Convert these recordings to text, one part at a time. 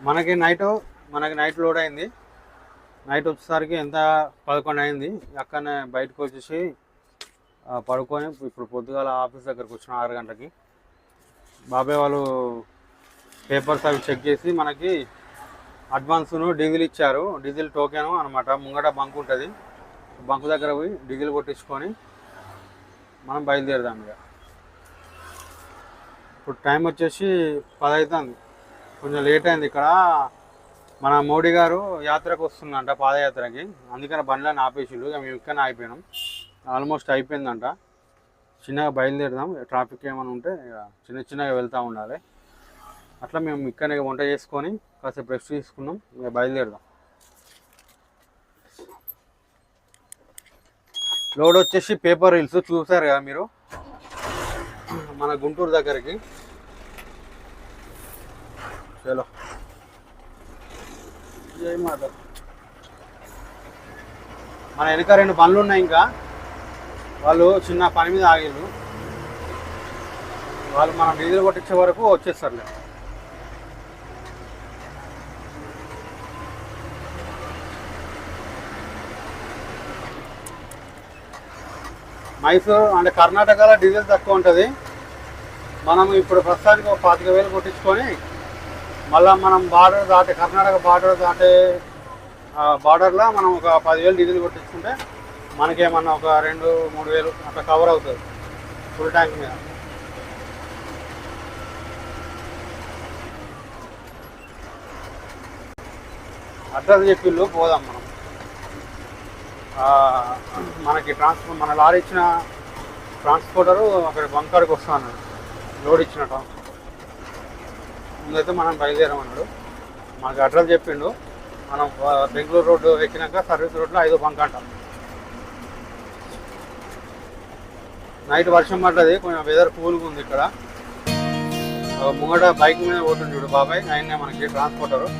మనకి night load అయింది. Night వచ్చేసరికి ఎంత 11 అయింది. అక్కడనే బయటకు వచ్చేసి పడుకొని ఇప్పుడు పొద్దుగాల ఆఫీస్ దగ్గరకు వచ్చిన 6 గంటలకి. బాబాయ్ వాళ్ళు పేపర్స్ అవి చెక్ చేసి మనకి అడ్వాన్స్ను డీజిల్ ఇచ్చారు. డీజిల్ టోకెను అనమాట. ముంగట బంక్ ఉంటుంది, బంక్ దగ్గర పోయి డీజిల్ కొట్టించుకొని మనం బయలుదేరదాం. ఇక ఇప్పుడు టైం వచ్చేసి 10 అవుతుంది. కొంచెం లేట్ అయింది. ఇక్కడ మన మోడీ గారు యాత్రకు వస్తుందంట, పాదయాత్రకి. అందుకని బండ్లను ఆపేసిళ్ళు. ఇక మేము ఇక్కడ ఆగిపోయినాం. ఆల్మోస్ట్ అయిపోయిందంట. చిన్నగా బయలుదేరదాం. ట్రాఫిక్ ఏమైనా ఉంటే చిన్నగా వెళ్తూ ఉండాలి. అట్లా మేము ఇక్కడనే వంట చేసుకొని కాసేపు రెస్ట్ తీసుకున్నాం. ఇక బయలుదేరదాం. లోడ్ వచ్చేసి పేపర్ రీల్స్ చూసారు కదా మీరు, మన గుంటూరు దగ్గరికి. చలో జై మాత. మన వెనక 2 బండ్లు ఉన్నాయి. ఇంకా వాళ్ళు చిన్న పని మీద ఆగిళ్ళు. వాళ్ళు మనం డీజిల్ కొట్టించే వరకు వచ్చేస్తారులే. మైసూరు అంటే కర్ణాటకలో డీజిల్ తక్కువ ఉంటుంది. మనం ఇప్పుడు ప్రస్తుతానికి ఒక 25,000 కొట్టించుకొని మళ్ళీ మనం బార్డర్ దాటి కర్ణాటక బార్డర్ దాటే బార్డర్లో మనం ఒక 10,000 డీజిల్ కొట్టించుకుంటే మనకేమన్నా ఒక 2-3 వేలు అట్లా కవర్ అవుతుంది ఫుల్ ట్యాంక్ మీద. అడ్రస్ చెప్పిళ్ళు పోదాం మనం. మనకి మన లారీ ఇచ్చిన ట్రాన్స్పోర్టరు అక్కడ బంకాడికి వస్తాను లోడ్ ఇచ్చిన ముందైతే మనం బయలుదేరామన్నాడు. మనకి అడ్రస్ చెప్పిండు. మనం బెంగళూరు రోడ్డు ఎక్కినాక సర్వీస్ రోడ్లో 5వ బంక్ అంటాం. నైట్ వర్షం పడ్డది, కొంచెం వెదర్ కూల్గా ఉంది. ఇక్కడ ముంగట బైక్ మీద పోతుంది చూడు బాబాయ్, ఆయనే మనకి ట్రాన్స్పోర్టరు.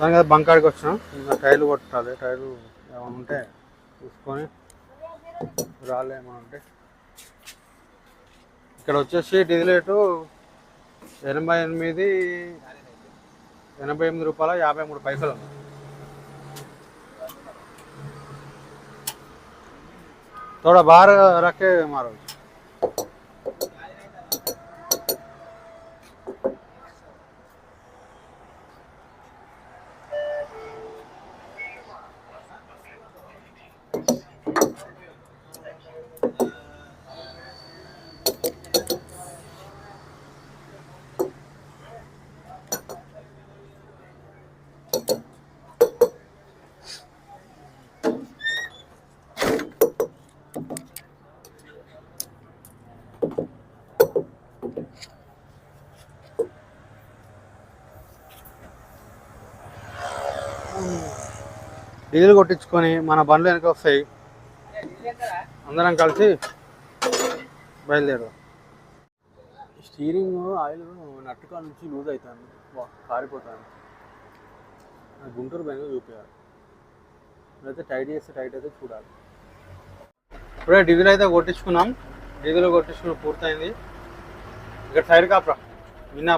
దాని కదా బంకాడికి వచ్చినాం. ఇంకా టైర్లు కొట్టాలి. టైర్లు ఏమైనా ఉంటే చూసుకొని రాళ్ళు ఏమైనా ఉంటే. ఇక్కడ వచ్చేసి డీజిల్ రేటు 88 రూపాయల 53 పైసలు ఉంది. थोड़ा बाहर रखे मारो. డీజిల్ కొట్టించుకొని మన బండ్లు వెనక వస్తాయి. అందరం కలిసి బయలుదేరు. స్టీరింగ్ ఆయిల్ నట్టుకాల నుంచి లూజ్ అవుతాను, కారిపోతాను. గుంటూరు బెంగళూరు చూపించాలి. అయితే టైట్ చేస్తే టైట్ అయితే చూడాలి. ఇప్పుడే డీజిల్ అయితే కొట్టించుకున్నాం. డీజిల్ కొట్టించుకుని పూర్తయింది. ఇక్కడ టైర్ కాప్రా విన్నా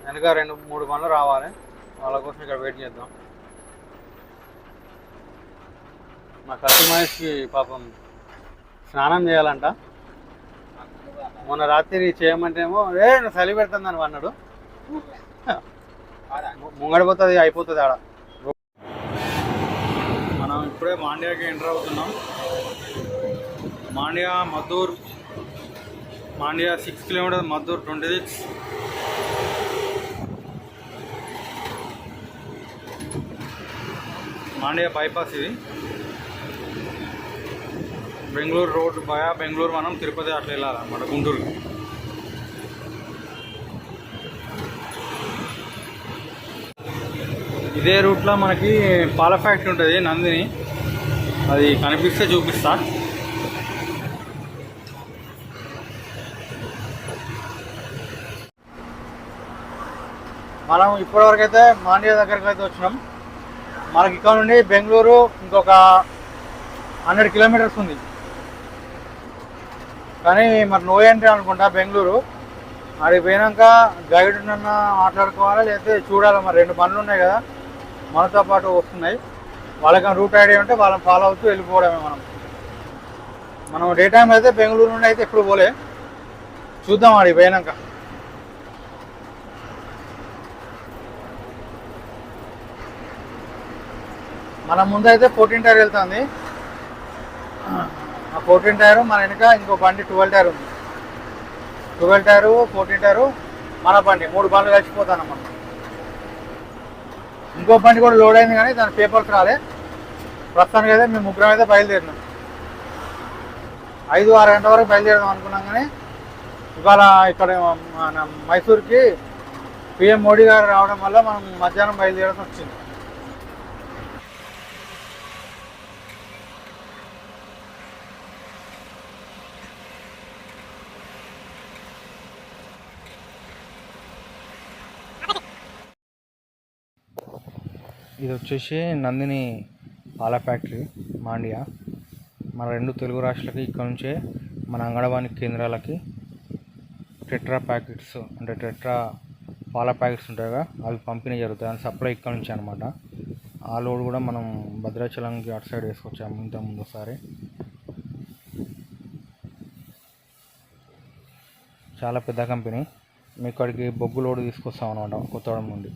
వెనక 2-3 బండ్లు రావాలి. వాళ్ళ కోసం ఇక్కడ వెయిట్ చేద్దాం. మా కస్టమర్స్కి పాపం స్నానం చేయాలంట. మొన్న రాత్రి చేయమంటేమో నువ్వు చలి పెడుతుందని అన్నాడు. ముంగడిపోతుంది, అయిపోతుంది ఆడ. మనం ఇప్పుడే మాండ్యాకి ఎంటర్ అవుతున్నాం. మాండ్యా, మద్దూర్ మాండ్యా 6 కిలోమీటర్స్, మద్దూరు 26. మాండ్యా బైపాస్ ఇది. బెంగళూరు రోడ్ బయా బెంగళూరు మనం తిరుపతి అట్లా వెళ్ళాలన్నమాట, గుంటూరుకి. ఇదే రూట్లో మనకి పాల ఫ్యాక్టరీ ఉంటుంది నందిని, అది కనిపిస్తే చూపిస్తా. మనం ఇప్పటివరకు అయితే మాండ్యా దగ్గరికి అయితే వచ్చినాం. మనకి ఇక్కడ నుండి బెంగళూరు ఇంకొక 100 కిలోమీటర్స్ ఉంది. కానీ మరి నో ఎంట్రీ అనుకుంటా బెంగళూరు. అక్కడికి పోయినాక గైడ్ నన్నా మాట్లాడుకోవాలా, లేకపోతే చూడాలి. మరి 2 పనులు ఉన్నాయి కదా మనతో పాటు వస్తున్నాయి. వాళ్ళకి రూట్ ఐడియా ఉంటే వాళ్ళని ఫాలో అవుతూ వెళ్ళిపోవడమే. మనం డే టైంలో అయితే బెంగళూరు నుండి అయితే ఎప్పుడు పోలే, చూద్దాం అక్కడికి పోయినాక. మన ముందైతే 14 టైర్ వెళ్తుంది. ఆ 14 టైరు మన వెనుక ఇంకో బండి 12 టైర్ ఉంది. 12 టైరు 14 టైరు మన బండి, 3 బండ్లు కలిసిపోతాను మనం. ఇంకో బండి కూడా లోడ్ అయింది కానీ దాని పేపర్స్ రాలే. ప్రస్తుతానికి అయితే మేము 3 అయితే బయలుదేరినాం. 5-6 గంటల వరకు బయలుదేరదాం అనుకున్నాం. కానీ ఇవాళ ఇక్కడ మన మైసూర్కి పిఎం మోడీ గారు రావడం వల్ల మనం మధ్యాహ్నం బయలుదేరాల్సి వచ్చింది. ఇది వచ్చేసి నందిని పాల ఫ్యాక్టరీ మాండ్యా. మన 2 తెలుగు రాష్ట్రాలకి ఇక్కడ నుంచే మన అంగన్వాడీ కేంద్రాలకి టెట్రా ప్యాకెట్స్, అంటే టెట్రా పాల ప్యాకెట్స్ ఉంటాయిగా, అవి పంపిణీ జరుగుతాయి. అని సప్లై ఇక్కడ నుంచి అనమాట. ఆ లోడ్ కూడా మనం భద్రాచలంకి అటు సైడ్ వేసుకొచ్చాము ఇంతకుముందు ఒకసారి. చాలా పెద్ద కంపెనీ. మీ ఇక్కడికి బొగ్గు లోడ్ తీసుకొస్తాం అనమాట కొత్తగూడెం నుండి.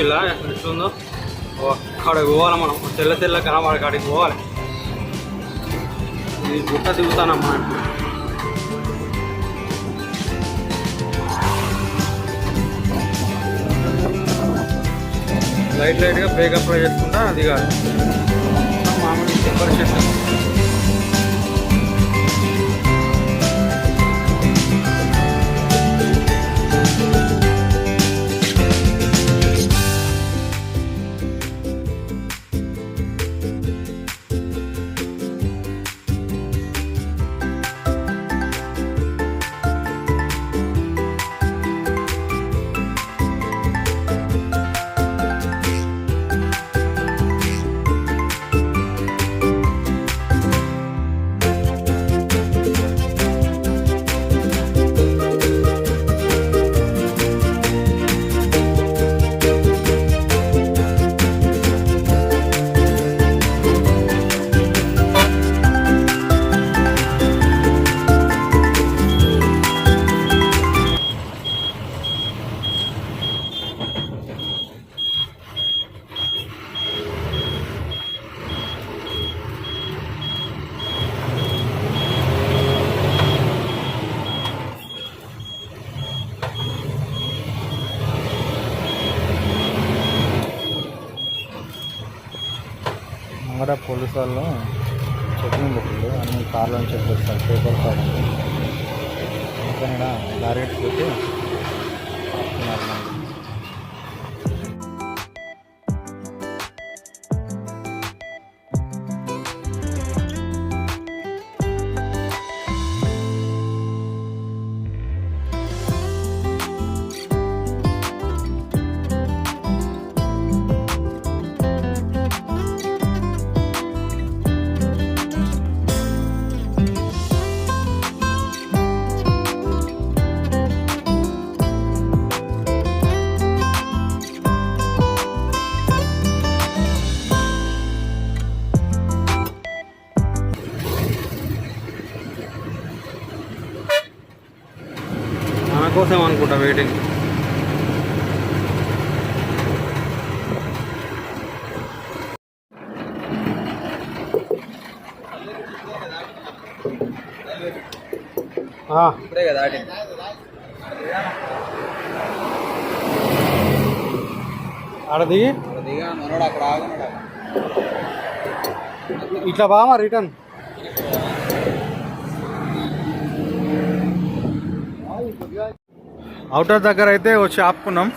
ఇలా ఎట్లుందో అక్కడికి పోవాలి మనం. తెల్ల తెల్ల కనబడి కాడికి పోవాలి. ఇది గుట్ట దిగుతానమ్మా. లైట్ లైట్గా బ్రేక్ అప్లై చేసుకుంటా దిగాలి. మామూలు టెంపర్ చెట్టు. ముంగట పోలీసు వాళ్ళు చెకింగ్ బుక్లు అన్ని కార్లో చెక్ చేస్తారు, పేపర్ కార్ ఇంకా బ్యారికేడ్స్ పెట్టి ఆపుతున్నారు. మన కోసం అనుకుంటా వెయిటింగ్. ఆడ దిగి ఇట్లా బామా రిటర్న్. అవుటర్ దగ్గర అయితే వచ్చి ఆపుకున్నాం.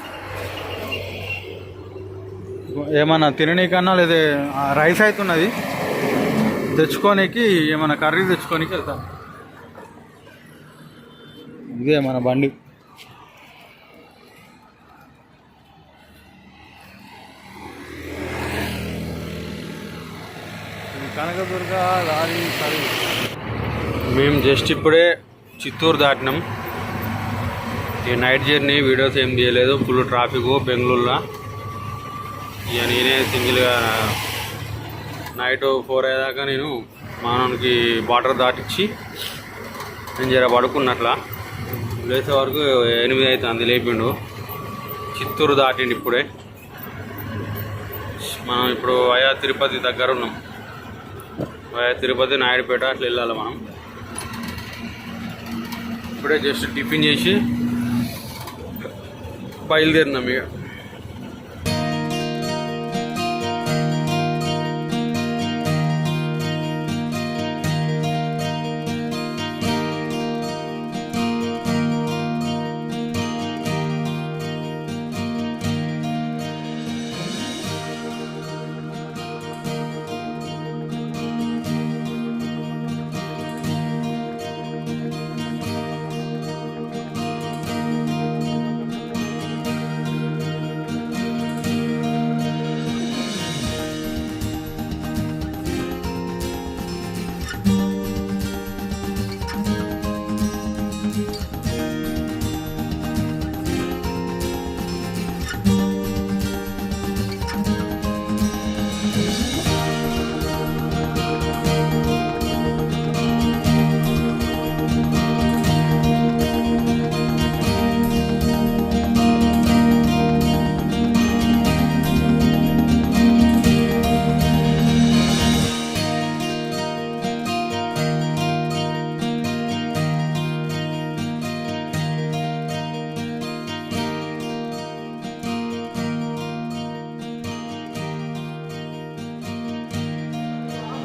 ఏమన్నా తిననీకన్నా లేదా రైస్ అవుతున్నది తెచ్చుకోనికి, ఏమన్నా కర్రీ తెచ్చుకోనికి వెళ్తాం. ఇదే మన బండి. Kanakadurga lorry service. మేము జస్ట్ ఇప్పుడే చిత్తూరు దాటినాం. ఈ నైట్ జర్నీ వీడియోస్ ఏం తీయలేదు, ఫుల్ ట్రాఫిక్ బెంగళూరులో. ఇక నేనే సింగిల్గా నైట్ 4 అయ్యేదాకా నేను మానవునికి బార్డర్ దాటిచ్చి నేను జర పడుకున్నట్లా. లేచే వరకు 8 అవుతుంది, లేపిండు. చిత్తూరు దాటిండు ఇప్పుడే. మనం ఇప్పుడు వయా తిరుపతి దగ్గర ఉన్నాం. వయా తిరుపతి నాయుడుపేట అట్లా వెళ్ళాలి మనం. ఇప్పుడే జస్ట్ టిఫిన్ చేసి బయలుదేరినాం ఇక.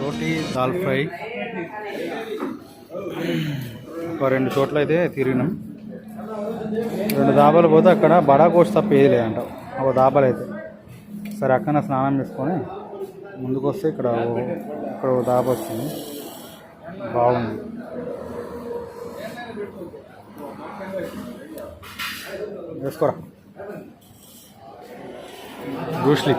రోటీ దాల్ ఫ్రై ఒక 2 చోట్ల అయితే తిరిగినాం. 2 దాబాలు పోతే అక్కడ బడా కోసి తప్ప ఏది లేదంట ఒక దాబాలు అయితే. సరే అక్కడ స్నానం చేసుకొని ముందుకు వస్తే ఇక్కడ ఒక దాబా వచ్చింది, బాగుంది. వేసుకోరా బ్రూస్లీ.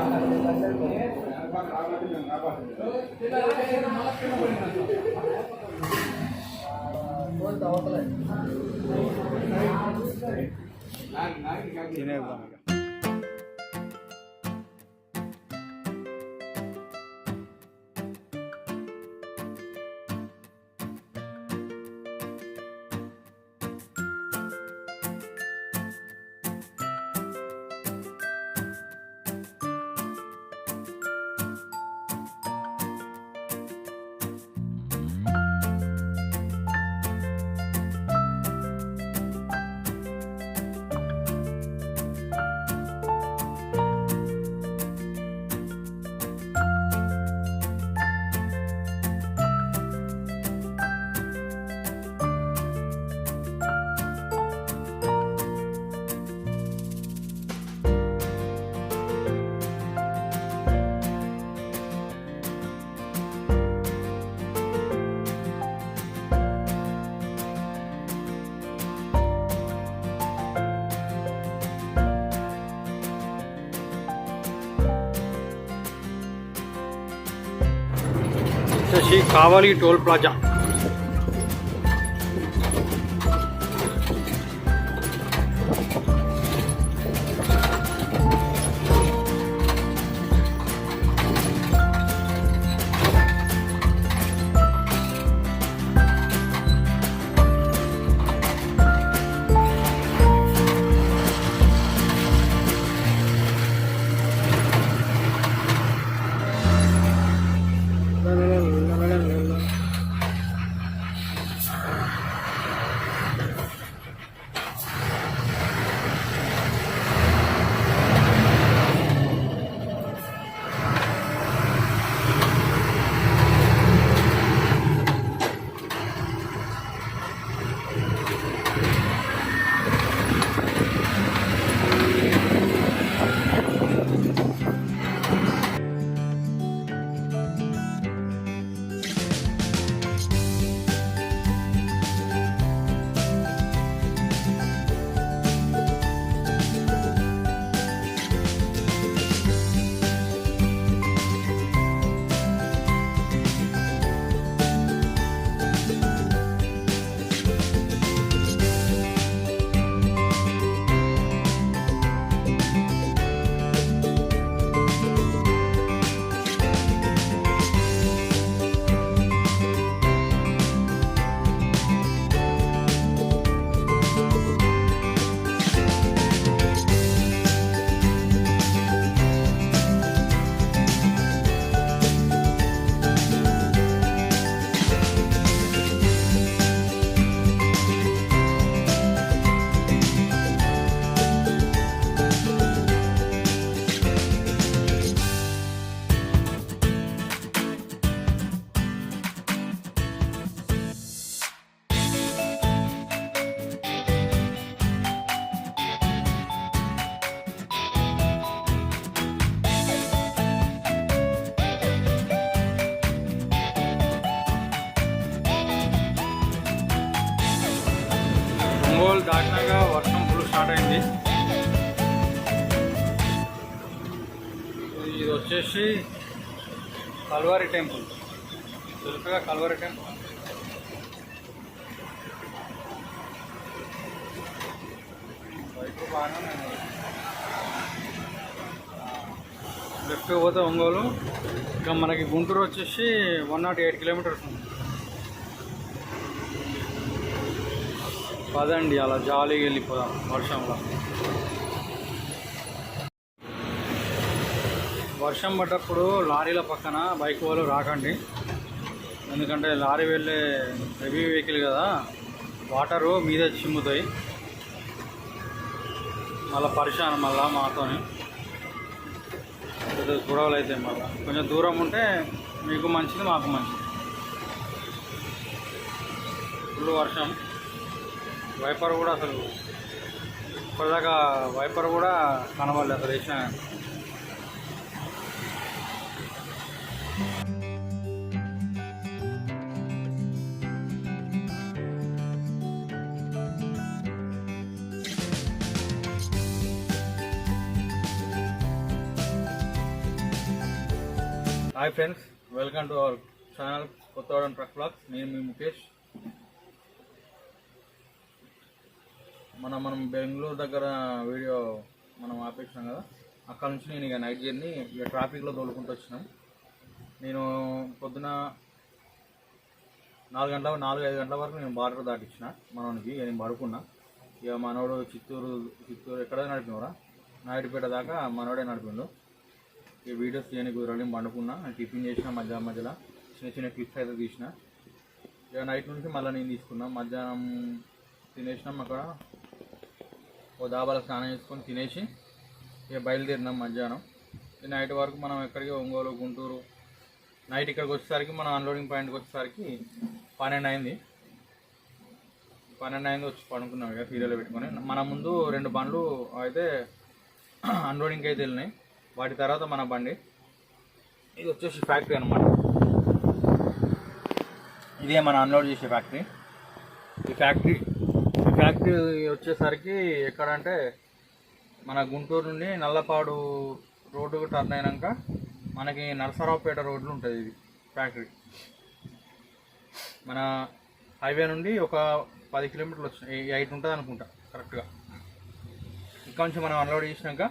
తినేద్దాం ఇక. వచ్చేసి కావలి టోల్ ప్లాజా. ఒంగోలు దాటినాక వర్షం ఫుల్ స్టార్ట్ అయింది. ఇది వచ్చేసి కల్వారి టెంపుల్, తెలుసుగా కల్వారి టెంపుల్. బైక్ బాగానే లెఫ్ట్ పోతే ఒంగోలు, ఇంకా మనకి గుంటూరు వచ్చేసి 108 కిలోమీటర్స్ ఉంది. పదండి అలా జాలీగా వెళ్ళిపోదాం వర్షంలో. వర్షం పడ్డప్పుడు లారీల పక్కన బైక్ వాళ్ళు రాకండి, ఎందుకంటే లారీ వెళ్ళే హెవీ వెహికల్ కదా, వాటరు మీద చిమ్ముతాయి, మళ్ళీ పరిశాన్ మళ్ళీ మాతోని గొడవలు అవుతాయి. మళ్ళీ కొంచెం దూరం ఉంటే మీకు మంచిది, మాకు మంచిది. ఫుల్ వర్షం, వైపర్ కూడా అసలు ఇప్పటిదాకా వైపర్ కూడా కనబడలేదు అసలు వేసిన. Hi friends, welcome to our channel Kothagudem truck blogs. నేను మీ ముఖేష్. మనం బెంగళూరు దగ్గర వీడియో మనం ఆపేసినాం కదా, అక్కడ నుంచి నేను ఇక నైట్ జర్నీ ఇక ట్రాఫిక్లో తోలుకుంటూ వచ్చినాం. నేను పొద్దున 4-5 గంటల వరకు నేను బార్డర్ దాటించిన మనోనికి. నేను పడుకున్నా. ఇక మనోడు చిత్తూరు ఎక్కడ నడిపినవరా, నాయుడుపేట దాకా మనోడే నడిపిండు. ఈ వీడియోస్ తీయని కుదరని పండుకున్నా. టిఫిన్ చేసిన మధ్యలో చిన్న క్లిప్స్ అయితే తీసిన. ఇక నైట్ నుంచి మళ్ళీ నేను తీసుకున్నా. మధ్యాహ్నం తినేసినాం, అక్కడ ఓ దాబాలో స్నానం చేసుకొని తినేసి ఇక బయలుదేరినాం మధ్యాహ్నం. ఈ నైట్ వరకు మనం ఎక్కడికి ఒంగోలు, గుంటూరు, నైట్ ఇక్కడికి వచ్చేసరికి మనం అన్లోడింగ్ పాయింట్కి వచ్చేసరికి 12 అయింది. వచ్చి పడుకున్నాం ఇక సీరియల్ పెట్టుకొని. మన ముందు 2 బండ్లు అయితే అన్లోడింగ్కి అయితే వెళ్ళినాయి. వాటి తర్వాత మన బండి. ఇది వచ్చేసి ఫ్యాక్టరీ అనమాట. ఇదే మన అన్లోడ్ చేసే ఫ్యాక్టరీ. ఈ ఫ్యాక్టరీ వచ్చేసరికి ఎక్కడంటే మన గుంటూరు నుండి నల్లపాడు రోడ్డుకు టర్న్ అయినాక మనకి నరసరావుపేట రోడ్లు ఉంటుంది ఇది ఫ్యాక్టరీ. మన హైవే నుండి ఒక 10 కిలోమీటర్లు వచ్చి 8 ఉంటుంది అనుకుంటా కరెక్ట్గా. ఇక్కడ నుంచి మనం అన్లోడ్ చేసినాక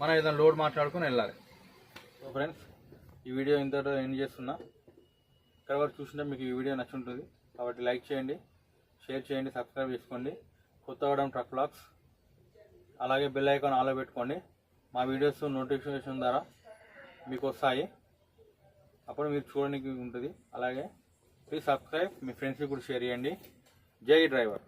మనం ఏదైనా లోడ్ మాట్లాడుకొని వెళ్ళాలి. సో ఫ్రెండ్స్, ఈ వీడియో ఇంతటితో ఎండ్ చేస్తున్నా. ఇక్కడ వరకు చూస్తుంటే మీకు ఈ వీడియో నచ్చుంటుంది కాబట్టి లైక్ చేయండి, షేర్ చేయండి, సబ్స్క్రైబ్ చేసుకోండి. కొత్తగూడెం ట్రక్ వ్లాగ్స్, అలాగే బెల్ ఐకాన్ ఆన్లో పెట్టుకోండి. మా వీడియోస్ నోటిఫికేషన్ ద్వారా మీకు వస్తాయి, అప్పుడు మీరు చూడడానికి ఉంటుంది. అలాగే ప్లీజ్ సబ్స్క్రైబ్, మీ ఫ్రెండ్స్కి కూడా షేర్ చేయండి. జై డ్రైవర్.